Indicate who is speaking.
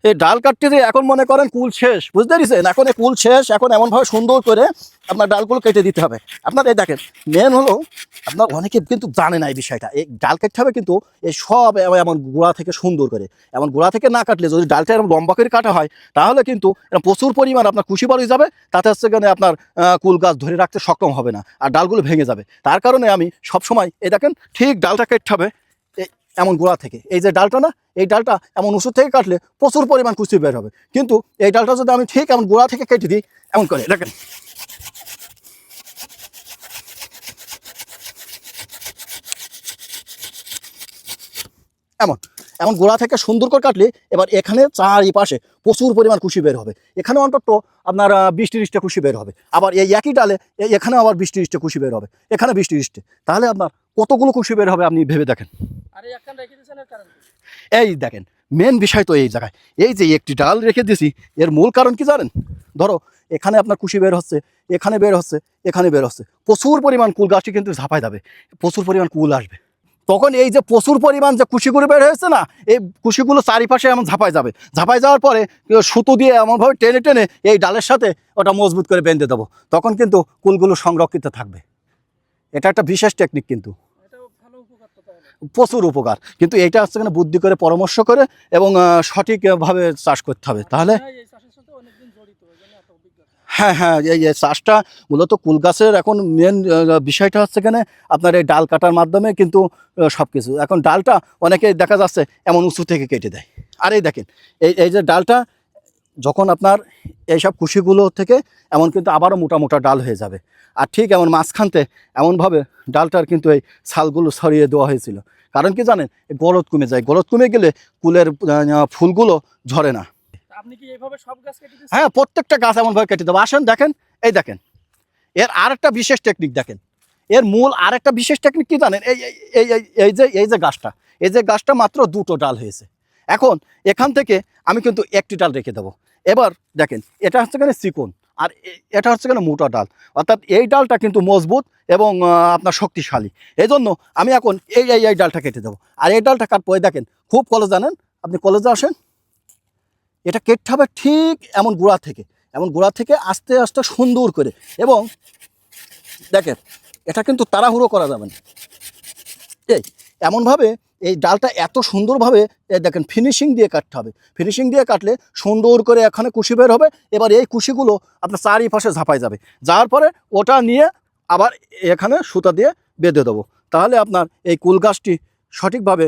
Speaker 1: এই ডাল কাটতেছে এখন মনে করেন কুল শেষ, বুঝতে পেরেছেন? এখন এই কুল শেষ, এখন এমনভাবে সুন্দর করে আপনার ডালগুলো কেটে দিতে হবে। আপনার এই দেখেন, মেন হলো আপনার অনেকে কিন্তু জানে না এই বিষয়টা, এই ডাল কাটতে হবে কিন্তু এই সব এমন গোড়া থেকে সুন্দর করে, এমন গোড়া থেকে না কাটলে যদি ডালটা এরকম লম্বা করে কাটা হয় তাহলে কিন্তু প্রচুর পরিমাণ আপনার কুশি বার হয়ে যাবে, তাতে হচ্ছে কেন আপনার কুল গাছ ধরে রাখতে সক্ষম হবে না আর ডালগুলো ভেঙে যাবে। তার কারণে আমি সবসময় এই দেখেন ঠিক ডালটা কাটতে হবে এমন গোড়া থেকে। এই যে ডালটা না, এই ডালটা এমন উঁচু থেকে কাটলে প্রচুর পরিমাণ কুচি বের হবে, কিন্তু এই ডালটা যদি আমি ঠিক এমন গোড়া থেকে কেটে দিই এমন করে দেখেন, এমন এমন গোড়া থেকে সুন্দর করে কাটলে এবার এখানে চারিপাশে প্রচুর পরিমাণ কুশি বের হবে। এখানে অন্তত আপনার 20-30টা কুশি বের হবে, আবার এই একই ডালে এখানে আবার 20-30টা কুশি বের হবে, এখানে 20-30টা, তাহলে আপনার কতগুলো কুশি বের হবে আপনি ভেবে দেখেন। এই দেখেন মেন বিষয় তো এই জায়গায়, এই যে একটি ডাল রেখে দিয়েছি এর মূল কারণ কি জানেন? ধরো এখানে আপনার কুশি বের হচ্ছে, এখানে বের হচ্ছে, এখানে বের হচ্ছে, প্রচুর পরিমাণ কুল গাছটি কিন্তু ঝাঁপায় যাবে, প্রচুর পরিমাণ কুল আসবে, তখন এই যে প্রচুর পরিমাণ যে কুশিগুলো বের হয়েছে না, এই কুশিগুলো চারিপাশে এমন ঝাঁপায় যাবে, ঝাঁপায় যাওয়ার পরে সুতো দিয়ে এমনভাবে টেনে টেনে এই ডালের সাথে ওটা মজবুত করে বেঁধে দেবো, তখন কিন্তু কুলগুলো সংরক্ষিত থাকবে। এটা একটা বিশেষ টেকনিক, কিন্তু প্রচুর উপকার, কিন্তু এইটা হচ্ছে কিনা বুদ্ধি করে পরামর্শ করে এবং সঠিকভাবে চাষ করতে হবে, তাহলে হ্যাঁ হ্যাঁ এই চাষটা মূলত কুল গাছের এখন মেন বিষয়টা হচ্ছে কেন আপনার এই ডাল কাটার মাধ্যমে কিন্তু সব কিছু। এখন ডালটা অনেকে দেখা যাচ্ছে এমন উঁচু থেকে কেটে দেয়, আর এই দেখেন এই যে ডালটা যখন আপনার এইসব কুশিগুলো থেকে এমন কিন্তু আবারও মোটা মোটা ডাল হয়ে যাবে, আর ঠিক এমন মাঝখানতে এমনভাবে ডালটার কিন্তু এই ছালগুলো ছড়িয়ে দেওয়া হয়েছিল, কারণ কি জানেন, গলদ কমে যায়, গলদ কমে গেলে কুলের ফুলগুলো ঝরে না।
Speaker 2: আপনি কি এইভাবে সব গাছ কেটে দিচ্ছেন?
Speaker 1: হ্যাঁ প্রত্যেকটা গাছ এমনভাবে কেটে দেবো। আসেন দেখেন, এই দেখেন এর আরেকটা বিশেষ টেকনিক দেখেন, এর মূল আরেকটা বিশেষ টেকনিক কি জানেন? এই যে গাছটা, এই যে গাছটা মাত্র 2টো ডাল হয়েছে, এখন এখান থেকে আমি কিন্তু একটি ডাল রেখে দেবো। এবার দেখেন এটা হচ্ছে কেন চিকন, আর এটা হচ্ছে কেন মোটা ডাল, অর্থাৎ এই ডালটা কিন্তু মজবুত এবং আপনার শক্তিশালী, এই জন্য আমি এখন এই ডালটা কেটে দেবো। আর এই ডালটা কাটবো, দেখেন খুব কলেজ জানেন, আপনি কলেজে আসেন, এটা কেটে হবে ঠিক এমন গোড়া থেকে, এমন গোড়া থেকে আস্তে আস্তে সুন্দর করে, এবং দেখেন এটা কিন্তু তাড়াহুড়ো করা যাবে না, এই এমনভাবে এই ডালটা এত সুন্দরভাবে দেখেন ফিনিশিং দিয়ে কাটতে হবে, ফিনিশিং দিয়ে কাটলে সুন্দর করে এখানে কুশি বের হবে, এবার এই কুশিগুলো আপনার চারিপাশে ঝাঁপায় যাবে, যাওয়ার পরে ওটা নিয়ে আবার এখানে সুতা দিয়ে বেঁধে দেবো, তাহলে আপনার এই কুল গাছটি সঠিকভাবে